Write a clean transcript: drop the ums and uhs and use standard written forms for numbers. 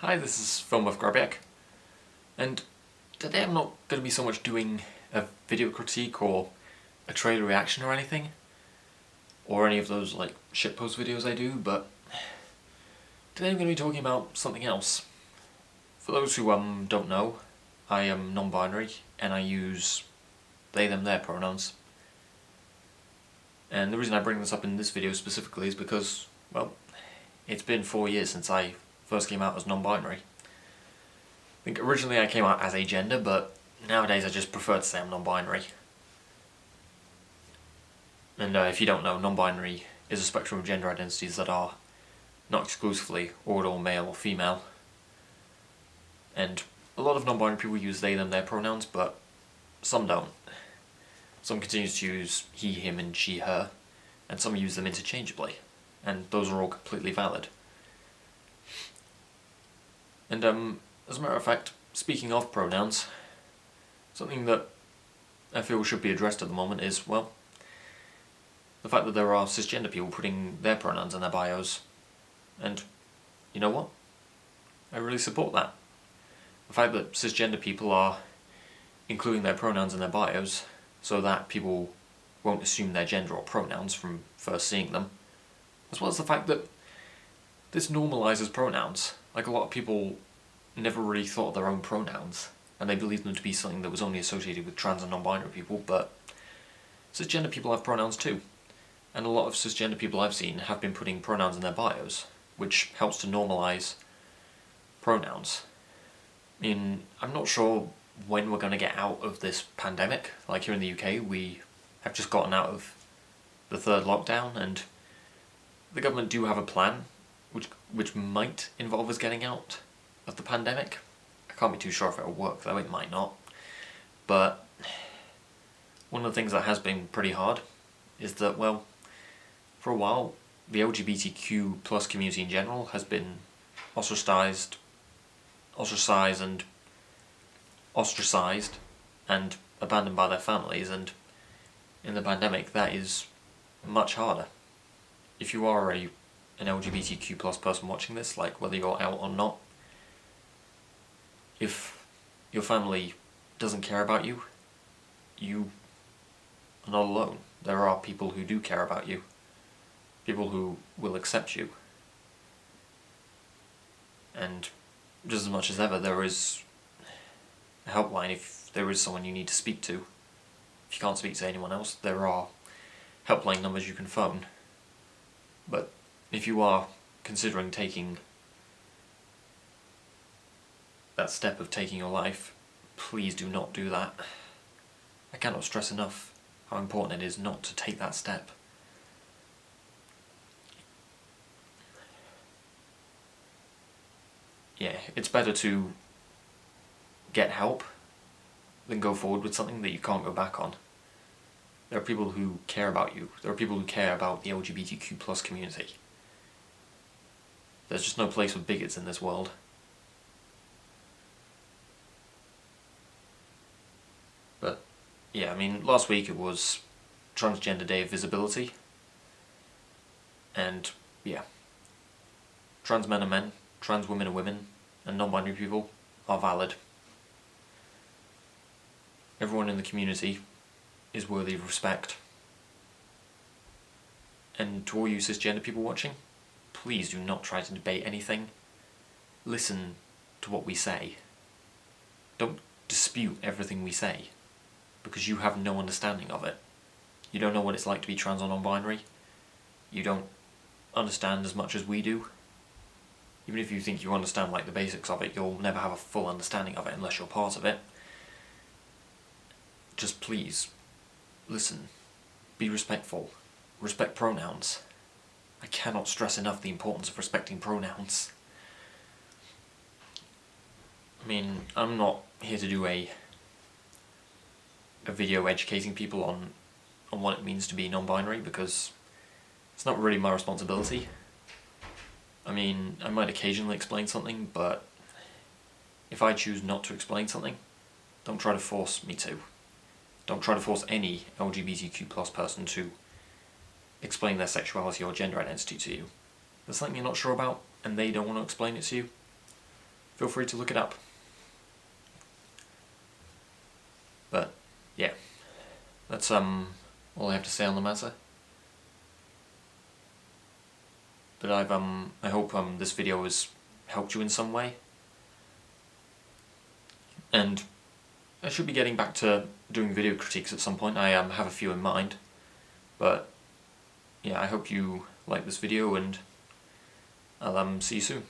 Hi, this is Film with Garbeck, and today I'm not going to be so much doing a video critique or a trailer reaction or anything, or any of those like shitpost videos I do, but today I'm going to be talking about something else. For those who don't know, I am non-binary and I use they, them, their pronouns. And the reason I bring this up in this video specifically is because, well, it's been 4 years since I first came out as non-binary. I think originally I came out as agender, but nowadays I just prefer to say I'm non-binary. And if you don't know, non-binary is a spectrum of gender identities that are not exclusively or male or female. And a lot of non-binary people use they, them, their pronouns, but some don't. Some continue to use he, him, and she, her, and some use them interchangeably, and those are all completely valid. And as a matter of fact, speaking of pronouns, something that I feel should be addressed at the moment is, well, the fact that there are cisgender people putting their pronouns in their bios. And you know what? I really support that. The fact that cisgender people are including their pronouns in their bios so that people won't assume their gender or pronouns from first seeing them, as well as the fact that this normalizes pronouns. Like, a lot of people never really thought of their own pronouns, and they believed them to be something that was only associated with trans and non-binary people, but cisgender people have pronouns too. And a lot of cisgender people I've seen have been putting pronouns in their bios, which helps to normalise pronouns. I mean, I'm not sure when we're going to get out of this pandemic. Like, here in the UK, we have just gotten out of the third lockdown, and the government do have a plan which might involve us getting out of the pandemic. I can't be too sure if it'll work though, it might not. But one of the things that has been pretty hard is that, well, for a while, the LGBTQ plus community in general has been ostracized and abandoned by their families, and in the pandemic that is much harder. If you are an LGBTQ plus person watching this, like whether you're out or not, if your family doesn't care about you, you are not alone. There are people who do care about you, people who will accept you. And just as much as ever, there is a helpline if there is someone you need to speak to. If you can't speak to anyone else, there are helpline numbers you can phone. But if you are considering taking that step of taking your life, please do not do that. I cannot stress enough how important it is not to take that step. Yeah, it's better to get help than go forward with something that you can't go back on. There are people who care about you. There are people who care about the LGBTQ plus community. There's just no place for bigots in this world. But yeah, I mean, last week it was Transgender Day of Visibility. And yeah, trans men are men, trans women are women, and non-binary people are valid. Everyone in the community is worthy of respect. And to all you cisgender people watching, please do not try to debate anything. Listen to what we say. Don't dispute everything we say, because you have no understanding of it. You don't know what it's like to be trans or non-binary. You don't understand as much as we do. Even if you think you understand like the basics of it, you'll never have a full understanding of it unless you're part of it. Just please, listen. Be respectful. Respect pronouns. I cannot stress enough the importance of respecting pronouns. I mean, I'm not here to do a video educating people on what it means to be non-binary, because it's not really my responsibility. I mean, I might occasionally explain something, but if I choose not to explain something, don't try to force me to. Don't try to force any LGBTQ plus person to explain their sexuality or gender identity to you. There's something you're not sure about, and they don't want to explain it to you. feel free to look it up. But yeah, that's all I have to say on the matter. But I hope this video has helped you in some way. And I should be getting back to doing video critiques at some point. I have a few in mind. But yeah, I hope you like this video, and I'll see you soon.